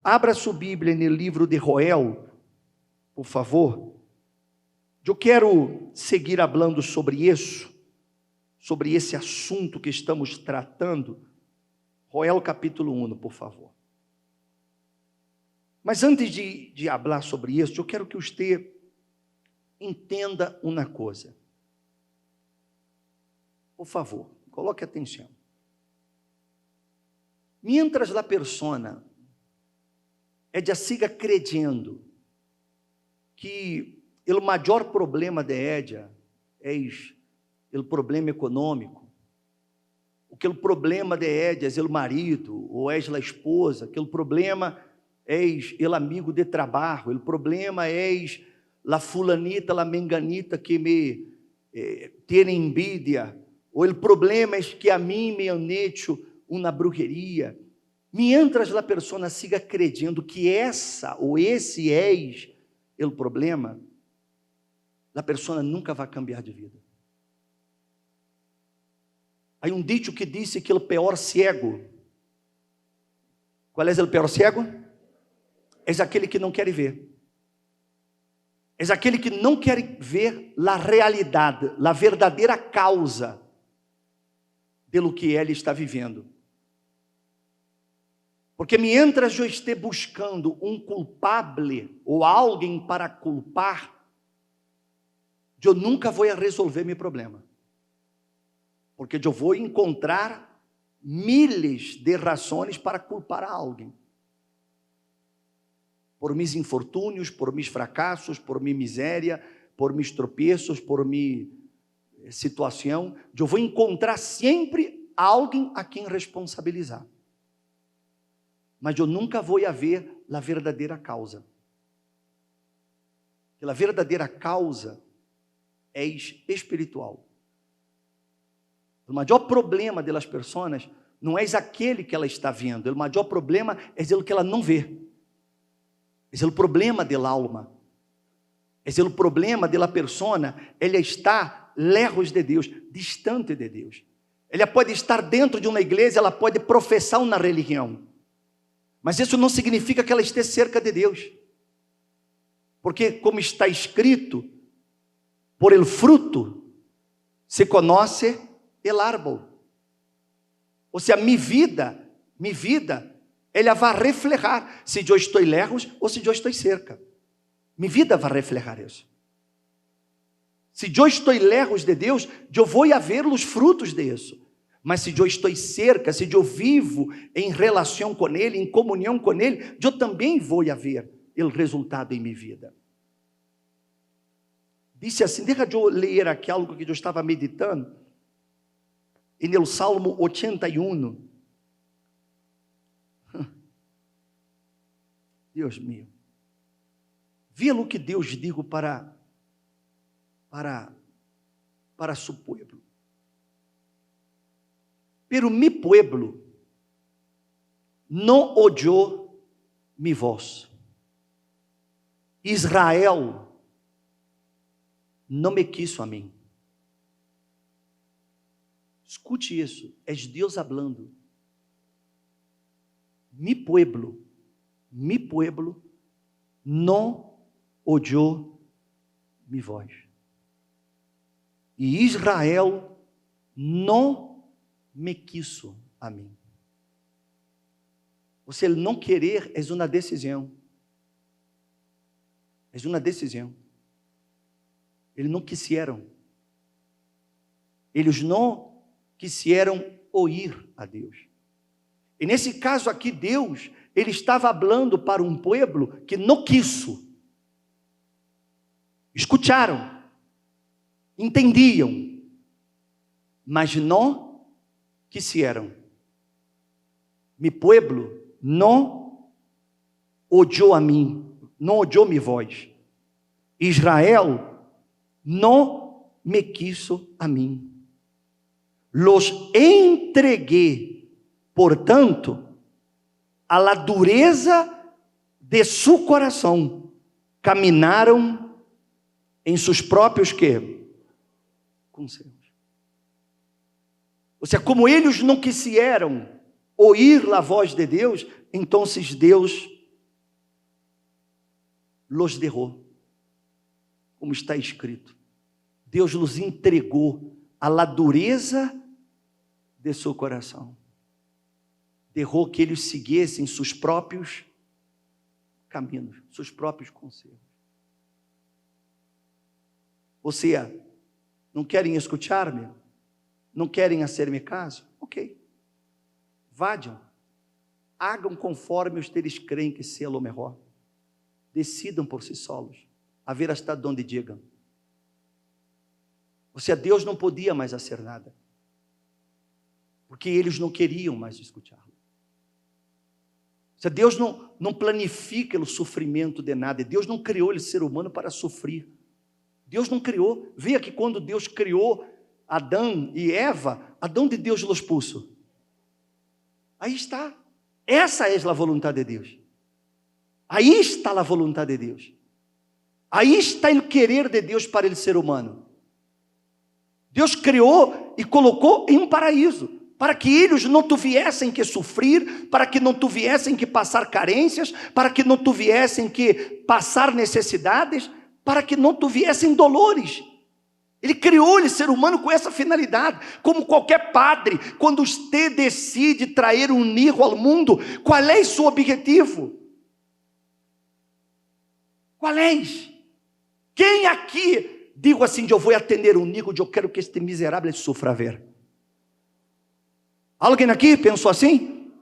Abra sua Bíblia no livro de Joel, por favor. Eu quero seguir falando sobre isso, sobre esse assunto que estamos tratando. Joel capítulo 1, por favor. Mas antes de falar sobre isso, eu quero que você entenda uma coisa. Por favor, coloque atenção. Mientras a persona siga crendo que o maior problema de ella é o problema econômico, que o problema de ella é o marido ou é a esposa, que o problema é o amigo de trabalho, o problema é a fulanita, a menganita que me tem envidia, ou o problema é que a mim me han hecho uma brujeria. Mientras a persona siga crendo que essa ou esse é o problema, a persona nunca vai cambiar de vida. Há dicho que disse que o pior cego, qual é o pior cego? É aquele que não quer ver. É aquele que não quer ver a realidade, a verdadeira causa pelo que ele está vivendo. Porque mientras eu esteja buscando um culpable ou alguém para culpar, eu nunca vou resolver meu problema. Porque eu vou encontrar miles de razões para culpar a alguém. Por mis infortúnios, por mis fracassos, por minha miséria, por mis tropeços, por minha situação, eu vou encontrar sempre alguém a quem responsabilizar. Mas eu nunca vou ver a verdadeira causa. Porque a verdadeira causa é espiritual. O maior problema das pessoas não é aquele que ela está vendo, o maior problema é o que ela não vê. É o problema da alma. É o problema da persona, ela está lejos de Deus, distante de Deus. Ela pode estar dentro de uma igreja, ela pode professar uma religião, mas isso não significa que ela esteja cerca de Deus. Porque, como está escrito, por el fruto se conoce el árbol. Ou seja, minha vida, ela vai reflejar se eu estou lejos ou se eu estou cerca. Minha vida vai reflejar isso. Se eu estou lejos de Deus, eu vou ver os frutos disso. Mas se eu estou cerca, se eu vivo em relação com Ele, em comunhão com Ele, eu também vou ver o resultado em minha vida. Disse assim, deixa eu ler aqui algo que eu estava meditando, no Salmo 81. Deus meu, vê o que Deus digo para su pueblo. Pero mi pueblo não oyó mi voz. Israel não me quiso a mim. Escute isso, é Deus falando. Mi pueblo não oyó mi voz. E Israel não me quiso a mim. Você não querer é uma decisão. É uma decisão. Eles não quiseram. Eles não quiseram ouvir a Deus. E nesse caso aqui, Deus, Ele estava falando para um povo que não quiso. Escutaram, entendiam, mas não quiseram. Mi pueblo não oyó a mim, não oyó mi voz. Israel não me quiso a mim. Los entregué, portanto, a la dureza de su coração. Caminaram em seus próprios conselhos. Ou seja, como eles não quiseram ouvir a voz de Deus, então Deus los derrou. Como está escrito, Deus los entregou a la dureza de seu coração. Derrou que eles seguissem seus próprios caminhos, seus próprios conselhos. Ou seja, não querem escutar-me? Não querem hacer-me caso? Ok. Vadiam. Hagam conforme ustedes creem que seja o melhor. Decidam por si solos. A ver hasta onde digam. Ou seja, Deus não podia mais fazer nada. Porque eles não queriam mais escutá-lo. Ou seja, Deus não planifica o sofrimento de nada. Deus não criou o ser humano para sofrer. Deus não criou. Veja que quando Deus criou Adão e Eva, aonde Deus os puso? Aí está. Essa é a vontade de Deus. Aí está a vontade de Deus. Aí está o querer de Deus para o ser humano. Deus criou e colocou em um paraíso, para que eles não tivessem que sofrer, para que não tivessem que passar carências, para que não tivessem que passar necessidades, para que não tivessem dolores. Ele criou o ser humano com essa finalidade. Como qualquer padre, quando você decide trazer um filho ao mundo, qual é o seu objetivo? Qual é? Quem aqui, digo assim, eu vou atender um filho, eu quero que este miserável sofra ver? Alguém aqui pensou assim?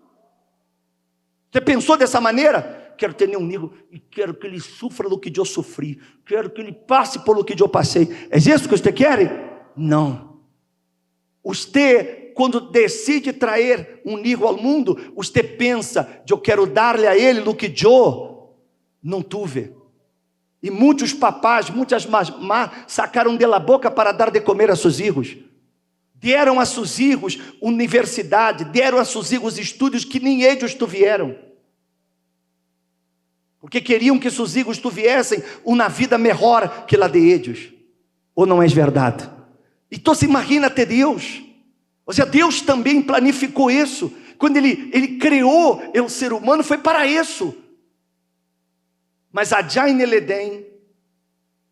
Você pensou dessa maneira? Quero ter um amigo e quero que ele sofra do que eu sofri. Quero que ele passe por o que eu passei. É isso que você quer? Não. Você, quando decide trazer um filho ao mundo, você pensa, eu quero dar-lhe a ele o que eu não tive. E muitos papás, muitas mamás sacaram de la boca para dar de comer a seus filhos. Deram a seus filhos universidade, deram a seus filhos estudos que nem eles tiveram. Porque queriam que seus filhos tivessem uma vida melhor que a de eles. Ou não é verdade? Então se imagina-te Deus. Ou seja, Deus também planificou isso. Quando Ele criou o ser humano, foi para isso. Mas allá en el Edén,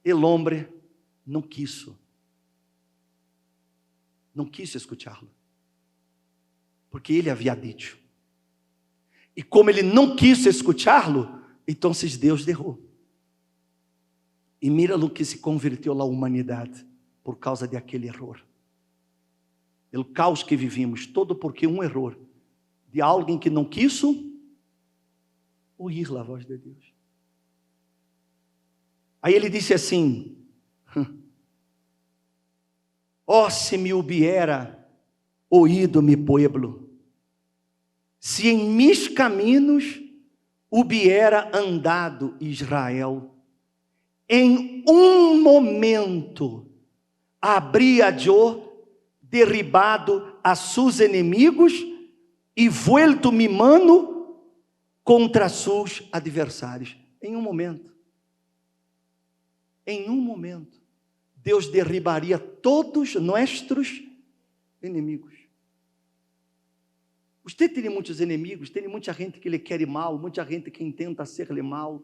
el hombre não quis. Não quis escutá-lo. Porque ele havia dito. E como ele não quis escutá-lo, então Deus derrou. E mira o que se converteu a humanidade por causa de aquele erro. O caos que vivimos, todo porque um erro de alguém que não quis ouvir a voz de Deus. Aí ele disse assim: ó, se me hubiera oído mi pueblo, se em mis caminhos hubiera andado Israel, em um momento habría eu derribado a seus inimigos e vuelto mi mano contra seus adversários. Em um momento. Em um momento, Deus derribaria todos nossos inimigos. Você tem muitos inimigos, tem muita gente que lhe quer mal, muita gente que intenta ser-lhe mal.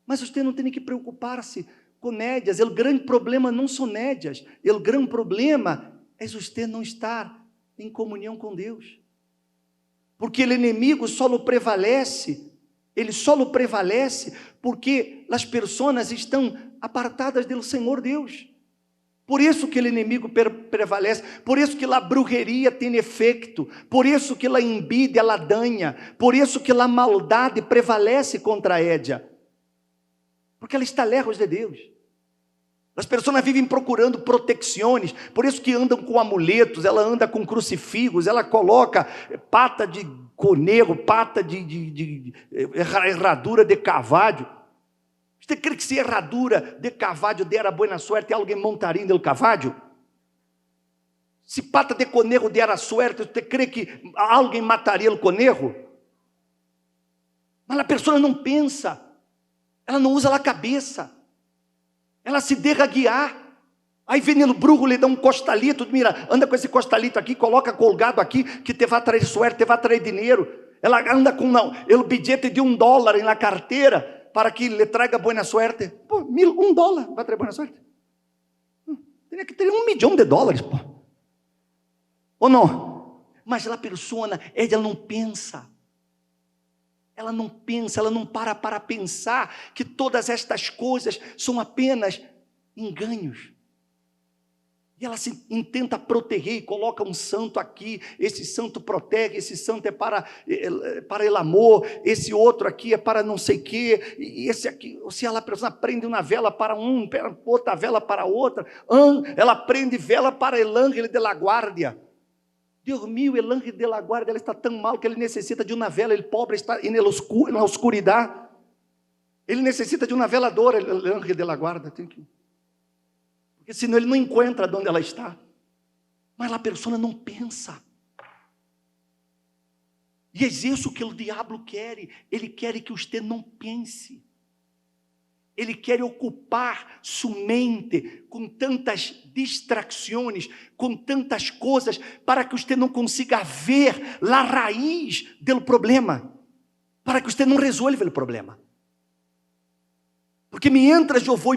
Mas você não tem que preocupar-se com nédias. O grande problema não são nédias. O grande problema é você não estar em comunhão com Deus. Porque o inimigo só prevalece. Ele só prevalece porque as pessoas estão apartadas do Senhor Deus. Por isso que o inimigo prevalece, por isso que a brujeria tem efeito, por isso que a envidia ela danha, por isso que a maldade prevalece contra a édia, porque ela está lejos de Deus. As pessoas vivem procurando proteções, por isso que andam com amuletos, ela anda com crucifixos, ela coloca pata de coneiro, pata de herradura de cavalo. Você crê que se herradura de cavalo dera boa sorte, alguém montaria no cavalo? Se pata de coneiro dera sorte, você crê que alguém mataria o coneiro? Mas a pessoa não pensa, ela não usa a cabeça, ela se deixa guiar. Aí vem o bruxo, lhe dá um costalito, mira, anda com esse costalito aqui, coloca colgado aqui, que te vai trazer sorte, te vai trazer dinheiro. Ela anda com o bilhete de $1 na carteira, para que lhe traga boa suerte. Pô, $1 vai trazer boa suerte. Teria que ter $1 milhão, pô. Ou não? Mas a pessoa, ela não pensa. Ela não pensa, ela não para pensar que todas estas coisas são apenas enganos. E ela se tenta proteger e coloca um santo aqui, esse santo protege, esse santo é para el amor, esse outro aqui é para não sei o quê, e esse aqui, se ela prende uma vela para outra vela para outra, ela prende vela para el ángel de la guardia. Deus mío, el ángel de la guardia, ele está tão mal que ele necessita de uma vela, ele pobre está na escuridão, ele necessita de uma veladora, el ángel de la guardia, porque senão ele não encontra onde ela está. Mas a pessoa não pensa. E é isso que o diabo quer. Ele quer que você não pense. Ele quer ocupar sua mente com tantas distrações, com tantas coisas, para que você não consiga ver a raiz do problema, para que você não resolva o problema. Porque mientras eu vou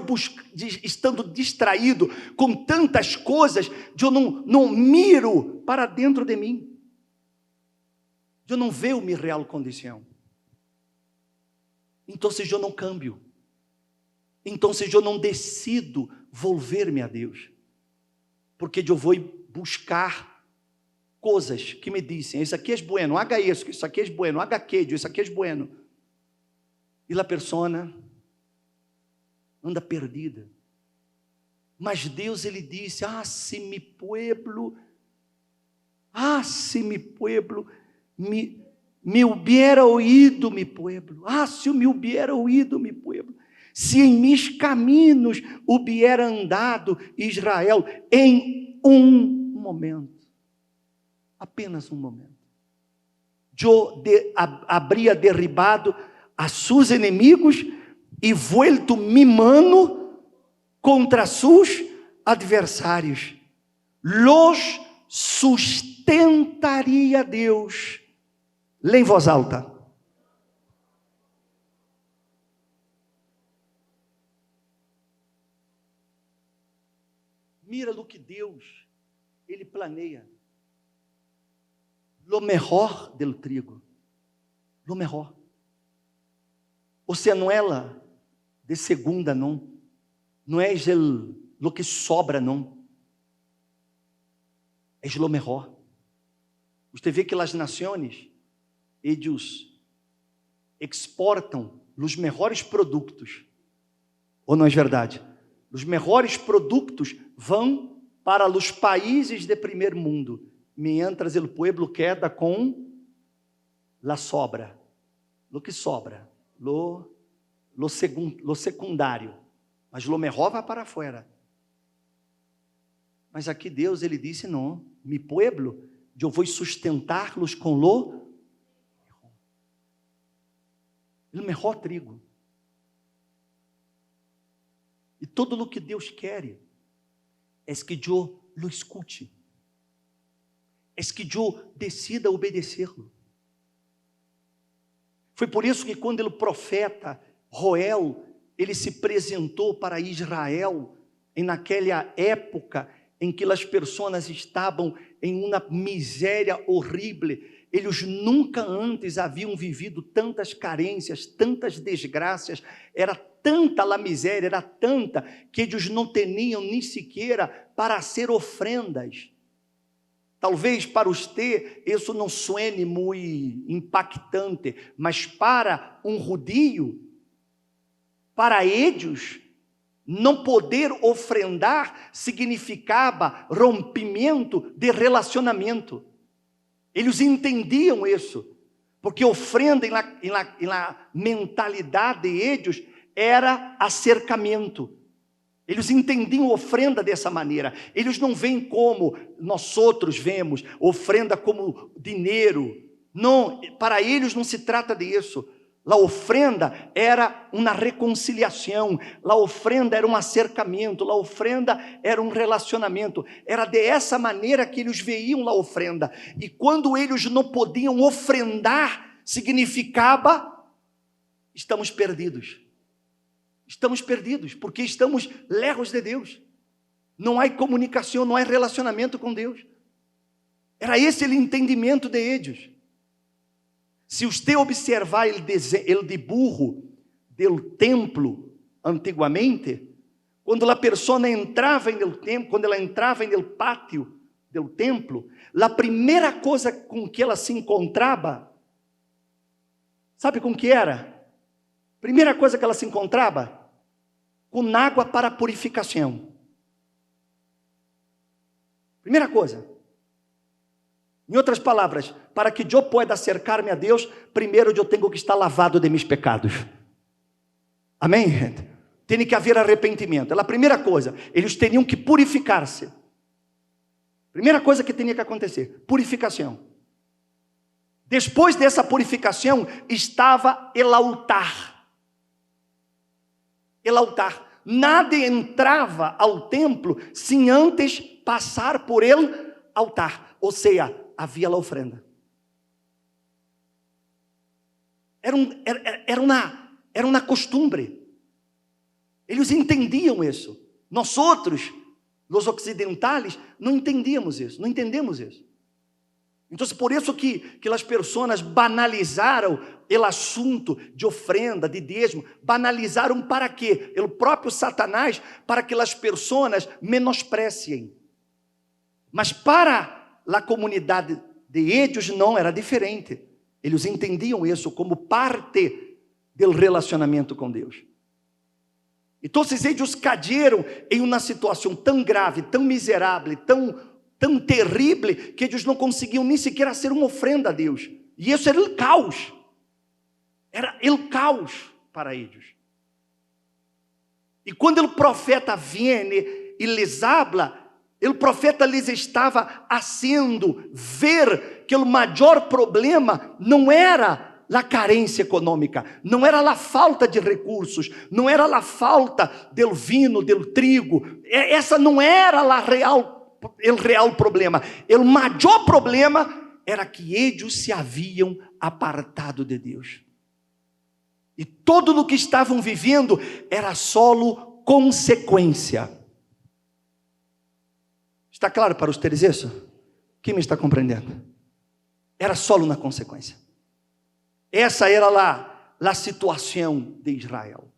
estando distraído com tantas coisas, eu não miro para dentro de mim. Eu não vejo minha real condição. Então eu não cambio. Então eu não decido volver-me a Deus. Porque eu vou buscar coisas que me dizem, isso aqui é bueno, haga isso aqui é bueno, haga aquello, isso aqui é bueno. E a pessoa anda perdida. Mas Deus, ele disse, se mi pueblo me hubiera oído mi pueblo, se me hubiera oído mi pueblo, se em mis caminhos hubiera andado Israel, em um momento, apenas um momento, eu habría derribado a seus inimigos e vuelto mi mano contra seus adversários. Los sustentaria Deus. Lê em voz alta. Mira o que Deus, ele planeia. Lo mejor del trigo. Lo mejor. Ou seja, não é lá de segunda, não é o que sobra, não é o melhor. Você vê que as nações, eles exportam os melhores produtos, ou não é verdade? Os melhores produtos vão para os países de primeiro mundo, mientras o pueblo queda com la sobra, lo que sobra, lo secundário, mas lo melhor vai para fora. Mas aqui Deus, ele disse, não, mi pueblo, eu vou sustentar-los com o melhor trigo. E todo o que Deus quer é que eu lo escute, é que eu decida obedecê-lo. Foi por isso que quando o profeta Joel, ele se apresentou para Israel, naquela época em que as pessoas estavam em uma miséria horrível, eles nunca antes haviam vivido tantas carências, tantas desgraças, era tanta a miséria, era tanta, que eles não tinham nem sequer para ser ofrendas. Talvez para você isso não suene muito impactante, mas para um judio, para eles, não poder ofrendar significava rompimento de relacionamento. Eles entendiam isso, porque ofrenda na mentalidade deles era acercamento. Eles entendiam ofrenda dessa maneira. Eles não veem como nós outros vemos, ofrenda como dinheiro. Não, para eles não se trata disso. A ofrenda era uma reconciliação, a ofrenda era um acercamento, a ofrenda era um relacionamento. Era dessa maneira que eles veiam a ofrenda. E quando eles não podiam ofrendar, significava estamos perdidos. estamos perdidos, porque estamos lejos de Deus. Não há comunicação, não há relacionamento com Deus. Era esse o entendimento de eles. Se você observar o dibujo do templo antigamente, quando a pessoa entrava no templo, quando ela entrava no pátio do templo, a primeira coisa com que ela se encontrava, sabe com que era? Primeira coisa que ela se encontrava? Com água para purificação. Primeira coisa. Em outras palavras, para que eu possa acercar-me a Deus, primeiro eu tenho que estar lavado de meus pecados. Amém, gente? Tem que haver arrependimento. É a primeira coisa. Eles teriam que purificar-se. Primeira coisa que tinha que acontecer, purificação. Depois dessa purificação, estava o altar. O altar. Nada entrava ao templo sem antes passar por ele altar. Ou seja, havia a ofrenda. Era uma costumbre. Eles entendiam isso. Nós outros, os ocidentais, não entendíamos isso, não entendemos isso. Então, por isso que as pessoas banalizaram o assunto de ofrenda, de dízimo, banalizaram para quê? O próprio Satanás, para que as pessoas menospreciem. Mas para a comunidade de eles não era diferente. Eles entendiam isso como parte do relacionamento com Deus. Então, eles caíram em uma situação tão grave, tão miserável, tão terrível, que eles não conseguiam nem sequer fazer uma ofrenda a Deus. E isso era o caos. Era o caos para eles. E quando o profeta viene e lhes habla, o profeta lhes estava fazendo ver que o maior problema não era a carência econômica, não era a falta de recursos, não era a falta do vinho, do trigo. Essa não era o real problema. O maior problema era que eles se haviam apartado de Deus. E tudo o que estavam vivendo era solo consequência. Está claro para vocês isso? Quem me está compreendendo? Era solo uma consequência. Essa era a situação de Israel.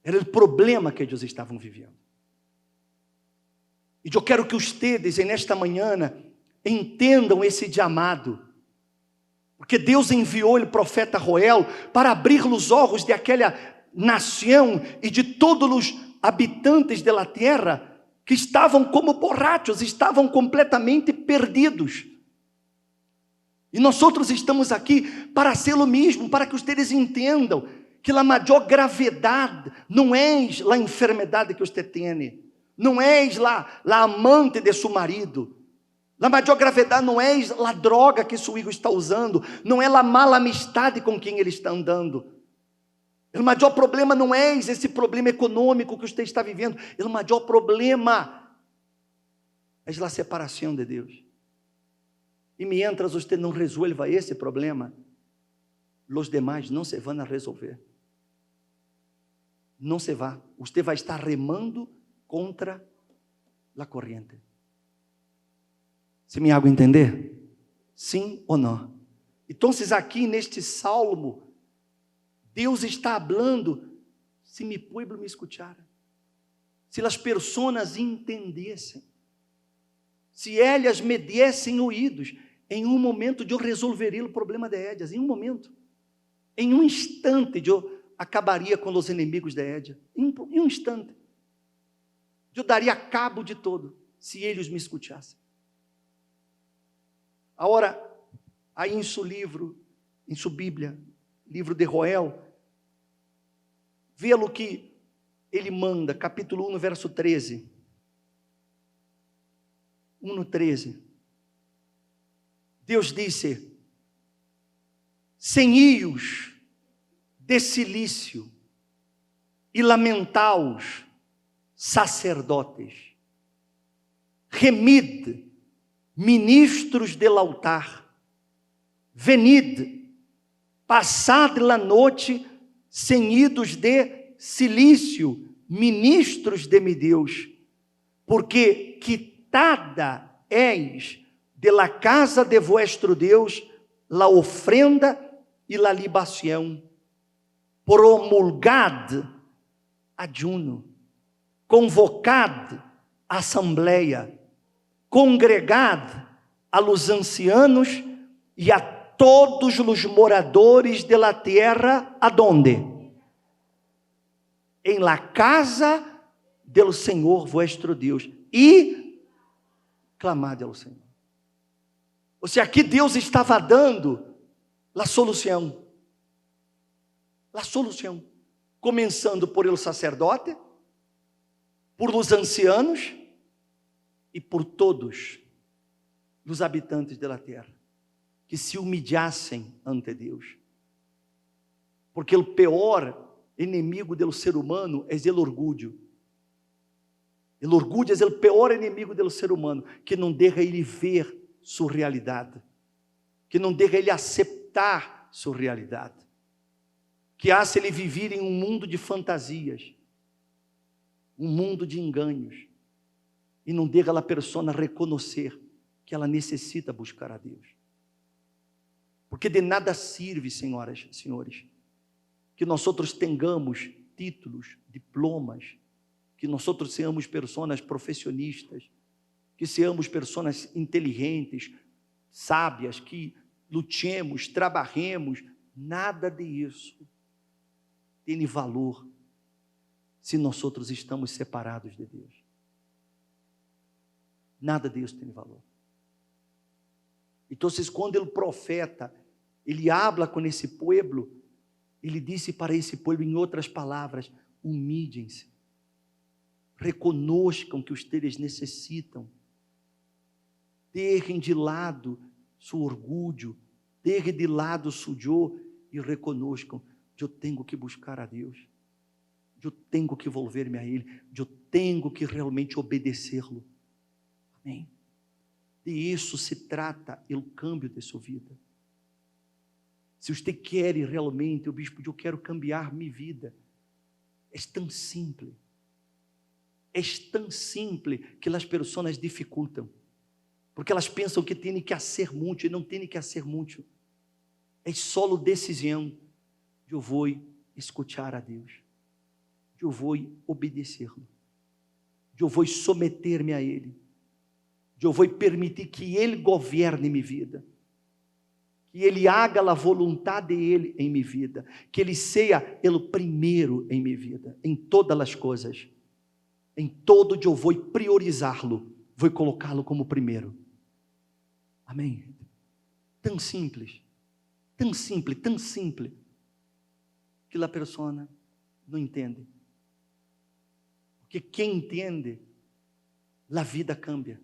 Era o problema que eles estavam vivendo. E eu quero que vocês, nesta manhã, entendam esse chamado. Porque Deus enviou o profeta Joel para abrir os olhos de aquela nação e de todos os habitantes da terra que estavam como borrachos, estavam completamente perdidos. E nós outros estamos aqui para ser o mesmo, para que vocês entendam que a maior gravidade não é a enfermidade que você tem, não é a amante de seu marido, a maior gravidade não é a droga que seu filho está usando, não é a mala amistade com quem ele está andando. O maior problema não é esse problema econômico que você está vivendo, o maior problema é a separação de Deus. E mientras você não resolva esse problema, os demais não se vão a resolver. Não se vai. Você vai estar remando contra a corrente. Se me hago entender? Sim ou não? Então, aqui neste salmo, Deus está falando, se mi pueblo me escuchara, se as pessoas entendessem, se elas me dessem ouvidos, em um momento eu resolveria o problema de elas, em um momento, em um instante eu acabaria com os inimigos de elas, em um instante, eu daria cabo de todo, se eles me escutassem. Agora, aí em seu livro, em sua Bíblia, livro de Joel, vê o que ele manda, capítulo 1, verso 13. 1:13. Deus disse: cenhíos de cilício e lamentaos, sacerdotes, remid, ministros del altar, venid, passad la noite ceñidos de cilício, ministros de mi Deus, porque quitada és de la casa de vuestro Deus la ofrenda e la libação, promulgad ajuno, convocad assembleia, congregad a los ancianos e a todos os moradores de la tierra, ¿adonde? Em la casa del Senhor vuestro Deus, e clamad ao Senhor. Ou seja, aqui Deus estava dando a solução. A solução. Começando por el sacerdote, por los ancianos e por todos os habitantes da terra, que se humillassem ante Deus. Porque o pior inimigo do ser humano é o orgulho. O orgulho é o pior inimigo do ser humano, que não deixa ele ver sua realidade, que não deixa ele aceitar sua realidade, que hace ele viver em um mundo de fantasias, um mundo de enganos, e não deixa a pessoa reconhecer que ela necessita buscar a Deus. Porque de nada serve, senhoras e senhores, que nós outros tenhamos títulos, diplomas, que nós outros seamos pessoas profissionistas, que seamos pessoas inteligentes, sábias, que lutemos, trabalhemos. Nada disso tem valor se nós outros estamos separados de Deus. Nada disso tem valor. Então, quando o profeta, ele habla com esse povo, ele disse para esse povo, em outras palavras, humilhem-se, reconozcam que ustedes necessitam, deixem de lado seu orgulho, deixem de lado seu eu e reconozcam, eu tenho que buscar a Deus, eu tenho que volver-me a Ele, eu tenho que realmente obedecê-lo. Amém? De isso se trata o câmbio de sua vida. Se você quer realmente, o bispo, eu quero cambiar minha vida, é tão simples. É tão simples que as pessoas dificultam, porque elas pensam que têm que fazer muito, e não têm que fazer muito. É só decisão. Eu vou escutar a Deus, eu vou obedecer-lo, eu vou someter-me a Ele, eu vou permitir que Ele governe minha vida, que Ele haga a vontade dEle em minha vida, que Ele seja o primeiro em minha vida, em todas as coisas, em todo eu vou priorizá-lo, vou colocá-lo como primeiro. Amém? Tão simples, tão simples, tão simples, que a pessoa não entende. Porque quem entende, a vida cambia.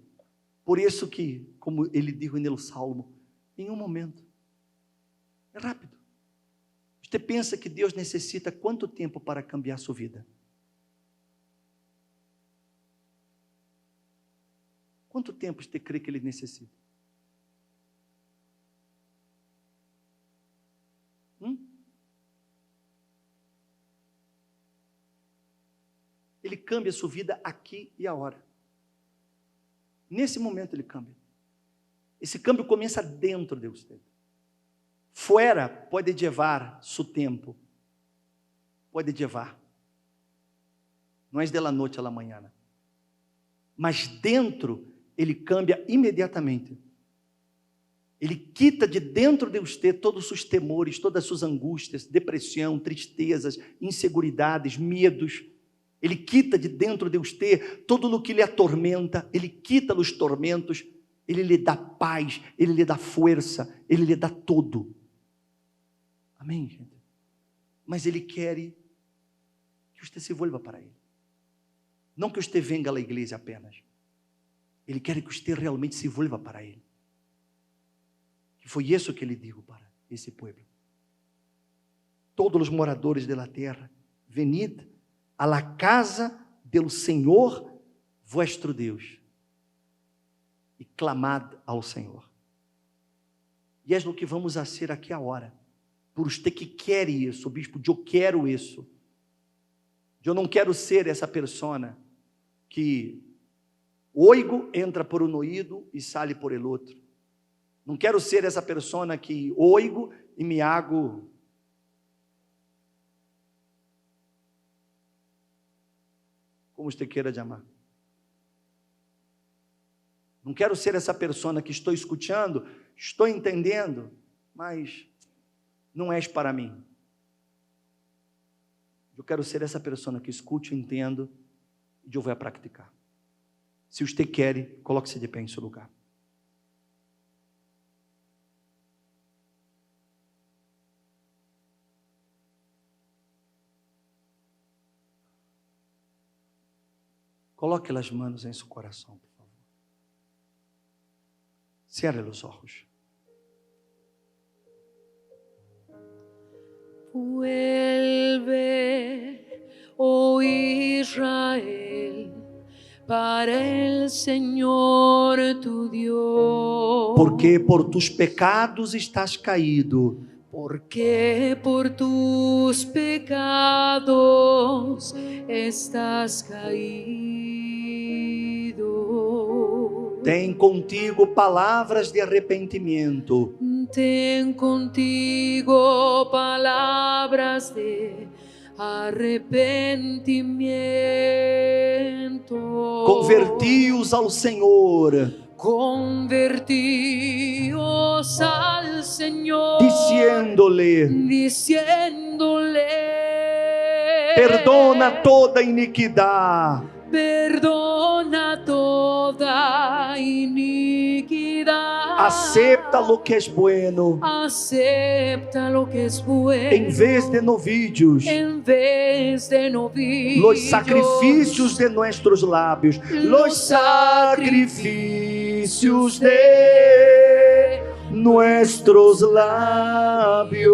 Por isso que, como ele diz no Salmo, em um momento, é rápido. Você pensa que Deus necessita quanto tempo para cambiar sua vida? Quanto tempo você crê que Ele necessita? Ele cambia a sua vida aqui e agora. Nesse momento Ele cambia. Esse câmbio começa dentro de você. Fora pode levar seu tempo. Pode levar. Não é de la noite a la manhã. Mas dentro Ele cambia imediatamente. Ele quita de dentro de você todos os seus temores, todas as suas angústias, depressão, tristezas, inseguridades, medos. Ele quita de dentro de você tudo o que lhe atormenta, Ele quita os tormentos, Ele lhe dá paz, Ele lhe dá força, Ele lhe dá tudo. Amém, gente? Mas Ele quer que você se volva para Ele. Não que você venha à igreja apenas. Ele quer que você realmente se volva para Ele. Que foi isso que Ele disse para esse povo. Todos os moradores da terra, venid a la casa do Senhor vuestro Deus e clamad ao Senhor. E é o que vamos fazer aqui agora, por usted que quer isso, bispo, eu quero isso. Eu não quero ser essa persona que oigo entra por um ouído e sai por el outro. Não quero ser essa persona que oigo e me hago como você queira chamar. Não quero ser essa persona que estou escutando, estou entendendo, mas não és para mim. Eu quero ser essa persona que escute, entendo e eu vou praticar. Se você quer, coloque-se de pé em seu lugar. Coloque as mãos em seu coração, por favor. Cierre os olhos. Vuelve, oh Israel, para el Señor tu Dios. Porque por tus pecados estás caído. Porque por tus pecados estás caído. Tem contigo palavras de arrependimento. Ten contigo palabras de arrepentimiento. Converti-os ao Senhor, Convertíos al Señor, diciendo-lhe: perdona toda iniquidade, perdona toda iniquidad. acepta lo que es bueno, Acepta lo que es bueno. em vez de novillos, En vez de novillos, los sacrificios de nuestros lábios, los sacrificios de nuestros labios.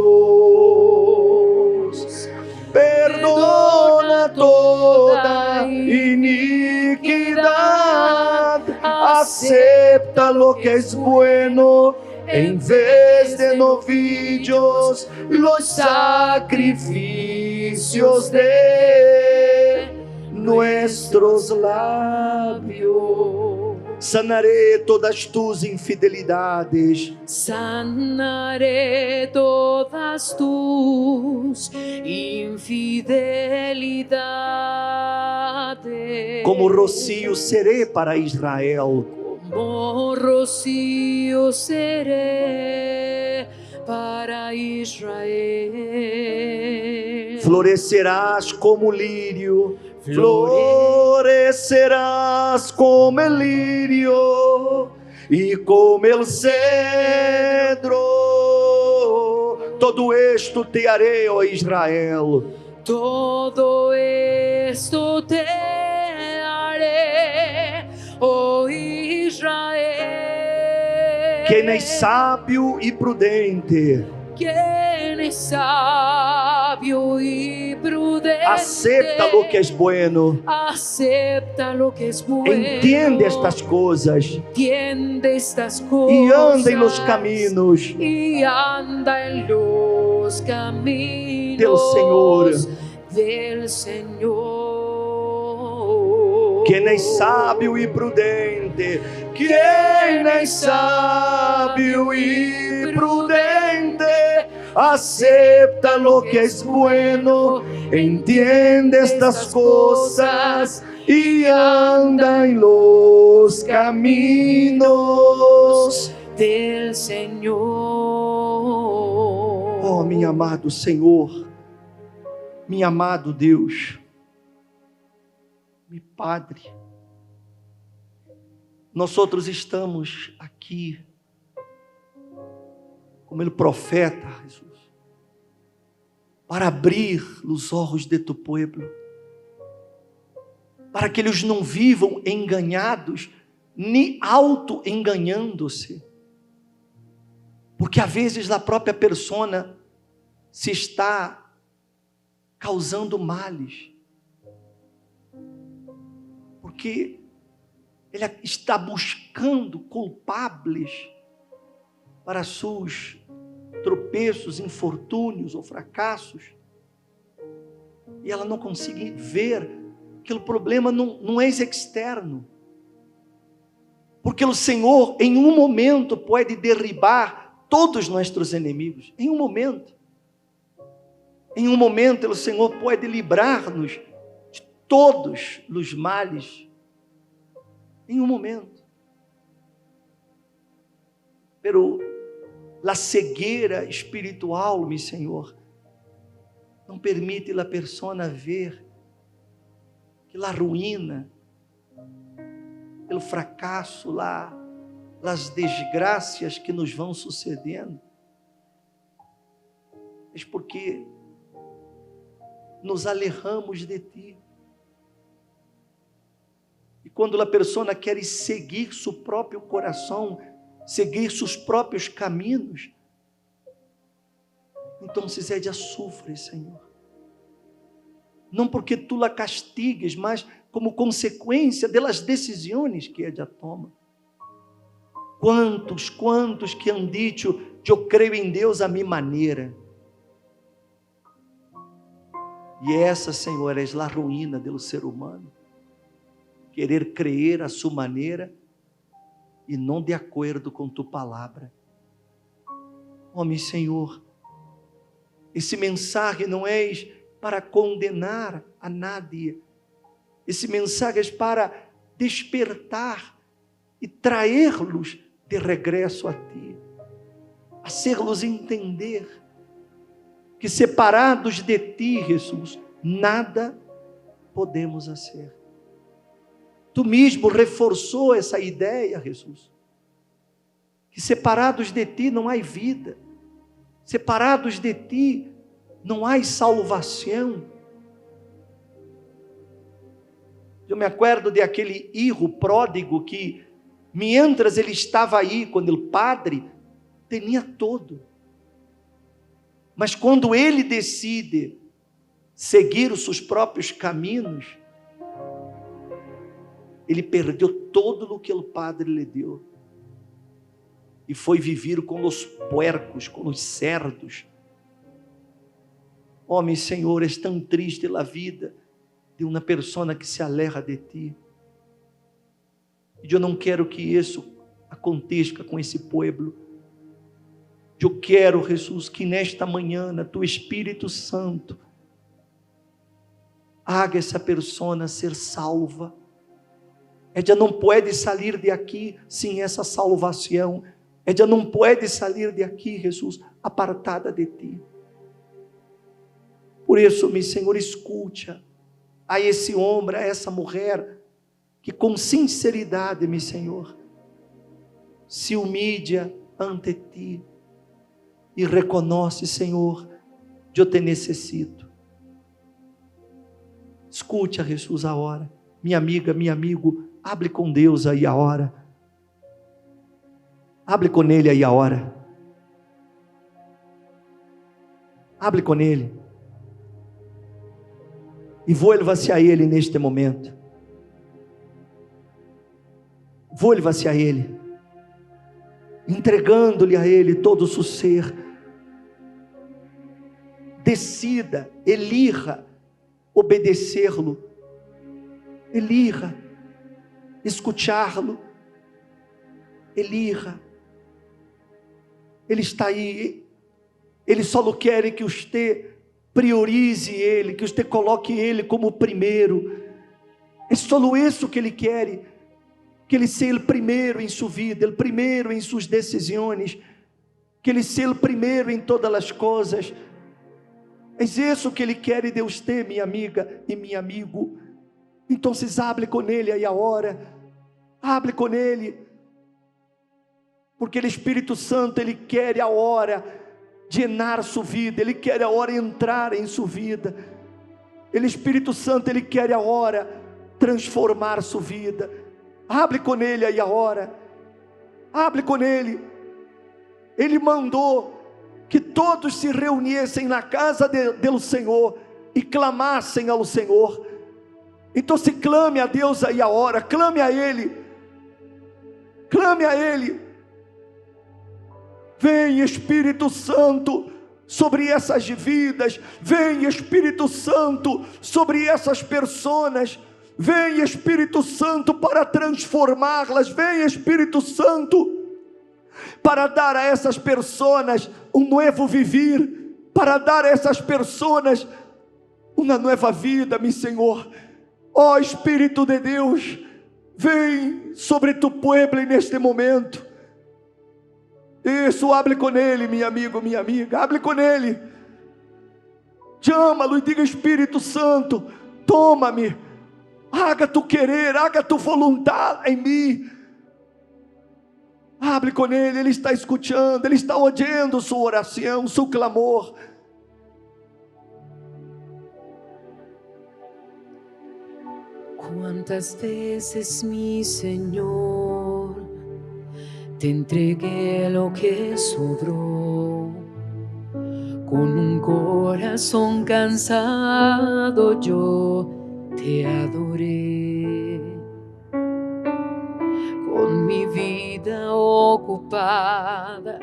Perdona toda iniquidad, acepta lo que es bueno, en vez de novillos, los sacrificios de nuestros labios. Sanaré todas tus infidelidades. Sanaré todas tus infidelidades. Como rocío seré para Israel. Como rocío seré para Israel. Florecerás como lírio. Florecerás como el lirio y como el cedro. Todo esto te haré, ó Israel. Todo esto te haré, oh Israel. Quem é sábio e prudente, Quien es sabio y prudente, acepta lo que es bueno, acepta lo que es bueno, entiende estas coisas entiende estas cosas e anda em los caminhos y anda en los caminos del Senhor. Del Señor. Quem é sábio e prudente, quem é sábio e prudente, acepta lo que es bueno, entiende estas cosas y anda en los caminos del Señor. Oh, meu amado Senhor, meu amado Deus, meu Padre, nós outros estamos aqui como o profeta Jesus, para abrir os olhos de tu povo, para que eles não vivam enganados, nem auto-enganando-se, porque às vezes a própria persona se está causando males, porque ele está buscando culpables para suas tropeços, infortúnios ou fracassos, e ela não consegue ver que o problema não é externo, porque o Senhor em um momento pode derribar todos os nossos inimigos, em um momento o Senhor pode livrar-nos de todos os males, em um momento. Pero a cegueira espiritual, meu Senhor, não permite a persona ver que a ruína, o fracasso lá, as desgraças que nos vão sucedendo, é porque nos alejamos de Ti. E quando a pessoa quer seguir seu próprio coração, seguir seus próprios caminhos, então se ela sofre, Senhor. Não porque Tu la castigues, mas como consequência das decisões que ela toma. Quantos que han dicho, eu creio em Deus a minha maneira. E essa, Senhor, é a ruína do ser humano. Querer crer a sua maneira e não de acordo com Tu palavra. Meu Senhor, esse mensagem não é para condenar a nadie. Esse mensagem é para despertar e traê-los de regresso a Ti, fazê-los entender que separados de Ti, Jesus, nada podemos fazer. Tu mesmo reforçou essa ideia, Jesus, que separados de Ti não há vida, separados de Ti não há salvação. Eu me acordo de aquele filho pródigo que, mientras ele estava aí, quando o padre tinha todo, mas quando ele decide seguir os seus próprios caminhos, ele perdeu todo o que o padre lhe deu e foi viver com os puercos, com os cerdos. Meu Senhor, é tão triste a vida de uma pessoa que se aleja de Ti. E eu não quero que isso aconteça com esse povo. Eu quero, Jesus, que nesta manhã, Tu Espírito Santo, haga essa pessoa ser salva. Ela não pode sair de aqui sem essa salvação. Ela não pode sair de aqui, Jesus, apartada de Ti. Por isso, meu Senhor, escute a esse homem, a essa mulher, que com sinceridade, meu Senhor, se humilha ante Ti e reconhece, Senhor, eu te necessito. Escute a Jesus a hora. Minha amiga, meu amigo, hable com Deus aí a hora. Hable com Ele aí a hora. Hable com Ele. E vuelva-se a Ele neste momento. Vuelva-se a Ele, entregando-lhe a Ele todo o seu ser. Decida, elija obedecê-lo, elija escutá-lo, elija. Ele está aí, Ele só não quer que você priorize Ele, que você coloque Ele como primeiro. É só isso que Ele quer, que Ele seja o primeiro em sua vida, o primeiro em suas decisões, que Ele seja o primeiro em todas as coisas. É isso que Ele quer de você, minha amiga e meu amigo. Então, hable com Ele aí a hora, hable com Ele, porque o Espírito Santo, Ele quer a hora llenar sua vida, Ele quer a hora entrar em sua vida. O Espírito Santo, Ele quer a hora transformar sua vida. Hable com Ele aí a hora, hable com Ele. Ele mandou que todos se reunissem na casa do Senhor e clamassem ao Senhor. Então se clame a Deus aí a hora, clame a Ele, clame a Ele. Vem, Espírito Santo, sobre essas vidas. Vem, Espírito Santo, sobre essas pessoas. Vem, Espírito Santo, para transformá-las. Vem, Espírito Santo, para dar a essas pessoas um novo viver, para dar a essas pessoas uma nova vida, meu Senhor. Ó Espírito de Deus, vem sobre tu povo neste momento. Isso, hable com ele, meu amigo, minha amiga, hable com ele. Chama-lo e diga: Espírito Santo, toma-me, haga tu querer, haga tu vontade em mim. Hable com ele está escutando, ele está ouvindo sua oração, seu clamor. Cuántas veces, mi Señor, te entregué lo que sobró. Con un corazón cansado yo te adoré. Con mi vida ocupada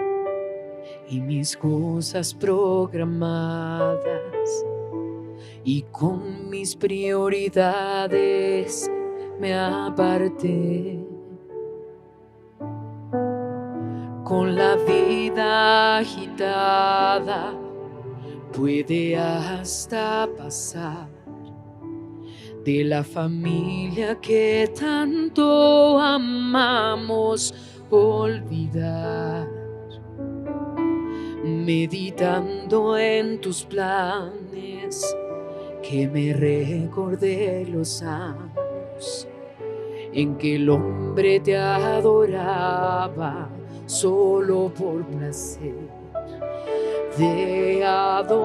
y mis cosas programadas, y con mis prioridades me aparté. Con la vida agitada puede hasta pasar de la familia que tanto amamos olvidar. Meditando en tus planes, que me recordé los años en que el hombre te adoraba solo por placer. De adorarte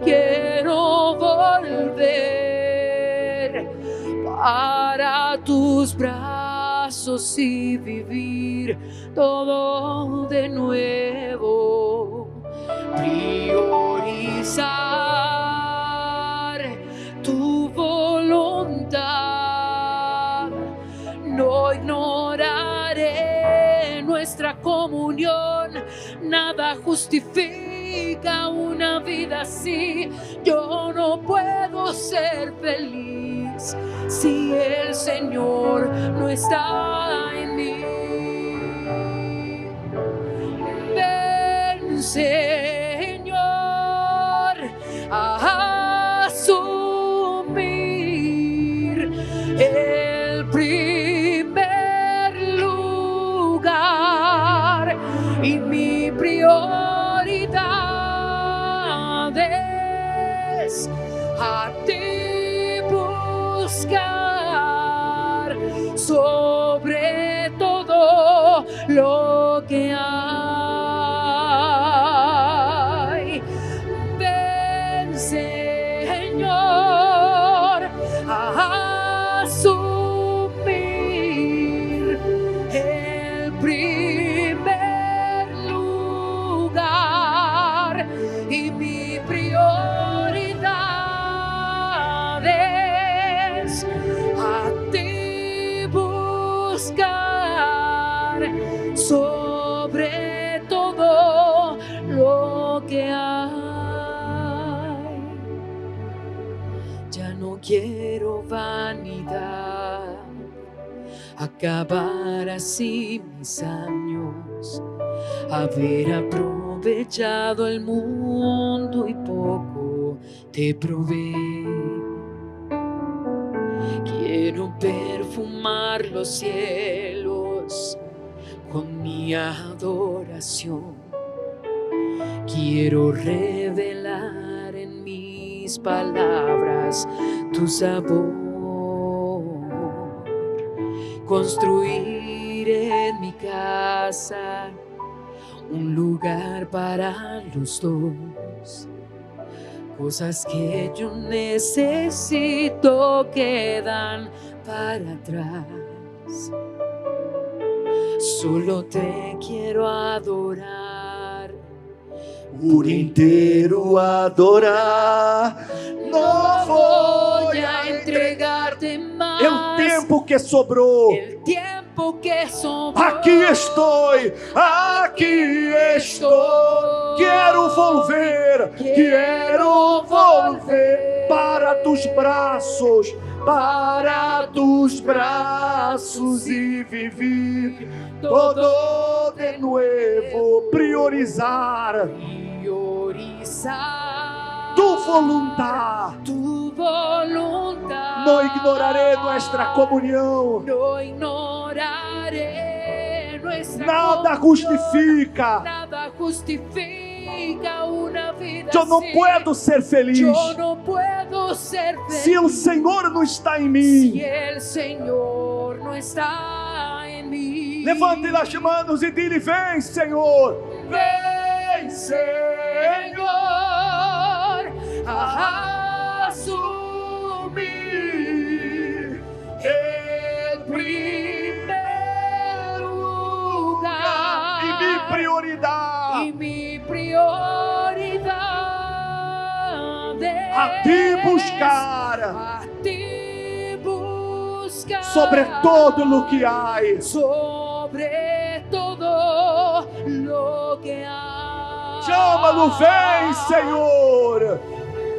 quiero volver para tus brazos y vivir todo de nuevo. Priorizar tu voluntad, no ignoraré nuestra comunión. Nada justifica una vida así. Yo no puedo ser feliz si el Señor no está en mí. Ven, Señor, a asumir el primer lugar, y mi prioridad es a ti buscar sobre todo lo que hay. Ven, Señor, a asumir el primer lugar, y mi prioridad es a ti buscar sobre todo lo que hay. Ya no quiero vanidad, acabar así mis años, haber aprovechado el mundo y poco te probé. Quiero perfumar los cielos con mi adoración. Quiero revelar en mis palabras tu sabor. Construir en mi casa un lugar para los dos. Cosas que yo necesito quedan para atrás. Solo te quiero adorar, por inteiro adorar. no voy a entregarte más. É o tempo que sobrou. El tiempo porque sobró. Aqui estou, aqui estou. Quero volver para tus braços e viver todo de novo. Priorizar tu voluntad. No ignoraré nuestra comunión. No ignoraré nuestra Nada comunión. justifica. Nada justifica una vida Eu não así. puedo ser feliz Yo no puedo ser feliz se o Senhor não está em si mim. el Señor no está en mí. Levante as mãos e diga: vem, Senhor. Ven, Señor, a asumir el primer lugar E minha prioridade y mi prioridad a ti buscar a ti buscar sobre todo lo que há. sobre todo lo que hay. Chama-lo, vem, Senhor,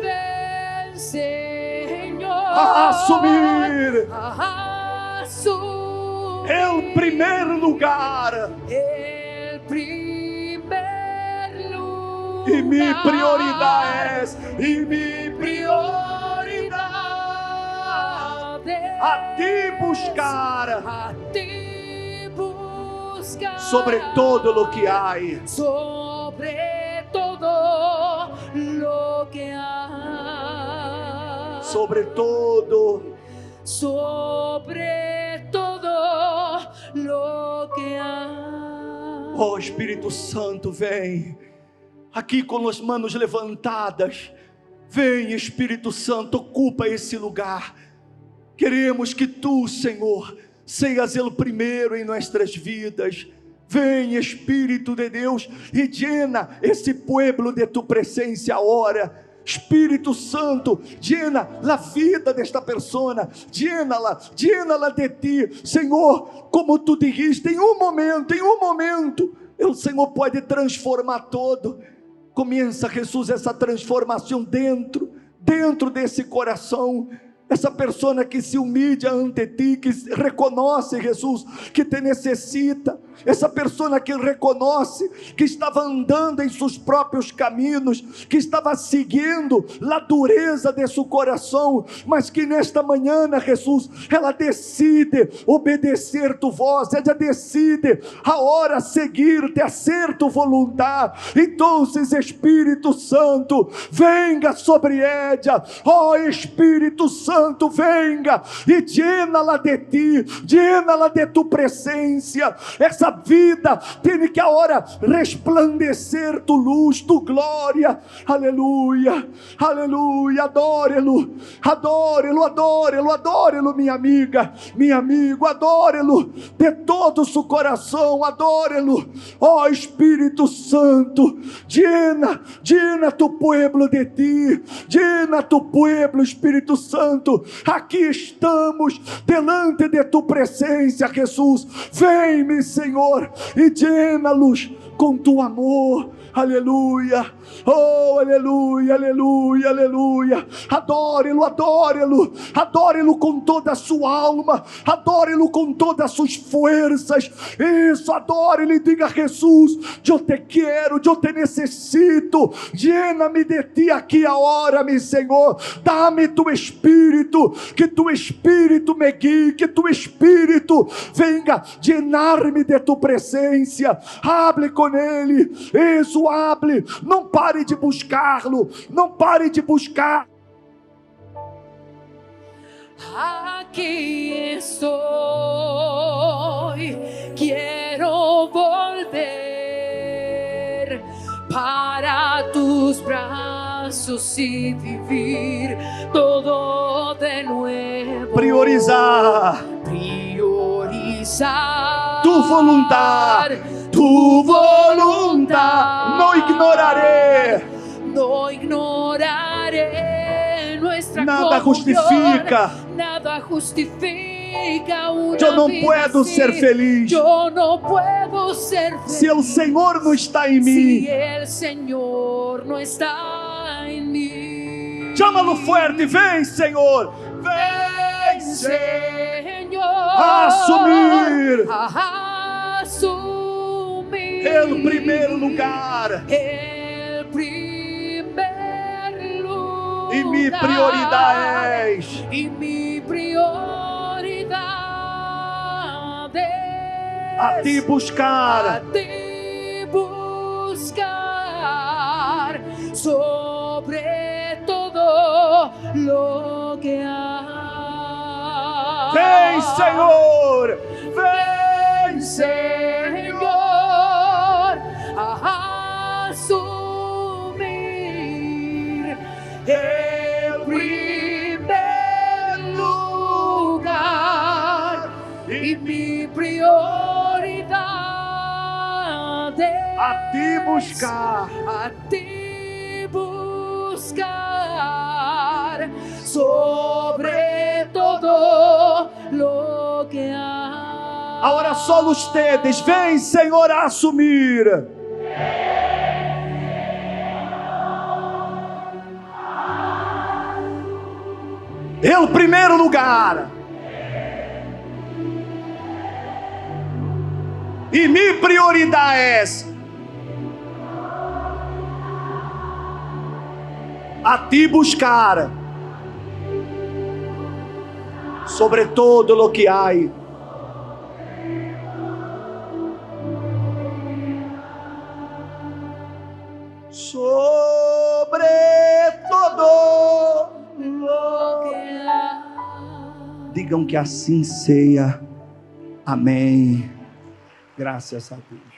Ven, Señor, a assumir a asumir el primeiro lugar. el primer lugar. E minha prioridade e minha prioridade a ti buscar a ti buscar sobre todo lo que há. sobre todo lo que hay. Sobre todo lo que hay. Oh, Espírito Santo, vem aqui com as mãos levantadas. Vem, Espírito Santo, ocupa esse lugar. Queremos que tu, Senhor, seas o primeiro em nossas vidas. Vem, Espírito de Deus, e llena esse pueblo de tu presença agora. Espírito Santo, llena a vida desta persona, llena-la de ti, Senhor. Como tu dijiste, em um momento, o Senhor pode transformar todo. Começa, Jesus, essa transformação dentro desse coração. Essa pessoa que se humilha ante ti, que reconhece, Jesus, que te necessita. Essa pessoa que reconhece que estava andando em seus próprios caminhos, que estava seguindo a dureza de seu coração, mas que nesta manhã, Jesus, ela decide obedecer tu voz, ela decide agora seguir-te, hacer tu vontade. Então, Espírito Santo, venga sobre ella. Oh, Espírito Santo, venga e llena-la de ti, llena-la de tu presença. Essa vida tem que agora resplandecer tu luz, tu glória. Aleluia, aleluia. Adore-lo, adore-lo, adore-lo, adore-lo, minha amiga, meu amigo, adore-lo de todo o seu coração, adore-lo. Ó Espírito Santo, llena tu pueblo de ti, llena tu pueblo, Espírito Santo. Aqui estamos delante de tu presença, Jesus. Vem-me, Senhor, e llena-los com tu amor. Aleluia, oh, aleluia, aleluia, aleluia. Adore-lo, adore-lo, adore-lo com toda a sua alma, adore-lo com todas as suas forças. Isso, adore-lo e diga: Jesus, eu te quero, eu te necessito. Llena-me de ti aqui agora, meu Senhor. Dá-me tu Espírito, que tu Espírito me guie, que tu Espírito venga llenar-me de tu presença. Hable com ele, isso, hable. Não pare de buscá-lo, não pare de buscar. Aquí estoy, quiero volver para tus brazos y vivir todo de nuevo. Priorizar tu voluntad, no ignoraré. No ignoraré nuestra Nada comunión. justifica. Nada justifica única una Eu não vida puedo así. ser feliz Yo no puedo ser feliz se o Senhor não está em si mim. el Señor no está en mí. Chama-lo fuerte, vem, Senhor. Vem, Señor, assumir a asumir el primeiro lugar. el primer lugar. E minha prioridade és. Y mi prioridad es A ti buscar. a ti buscar sobre todo lo que hay. Vem, Senhor. Vem, Señor, a asumir el primer lugar y mi prioridad es A ti buscar. a ti buscar sobre todo lo que hay. Agora só ustedes, vem, Senhor, a assumir. El primeiro lugar. E minha prioridade é a ti buscar sobre todo lo que há. Sobre todo Lo que hay. digam que assim seja. Amém. Graças a Deus.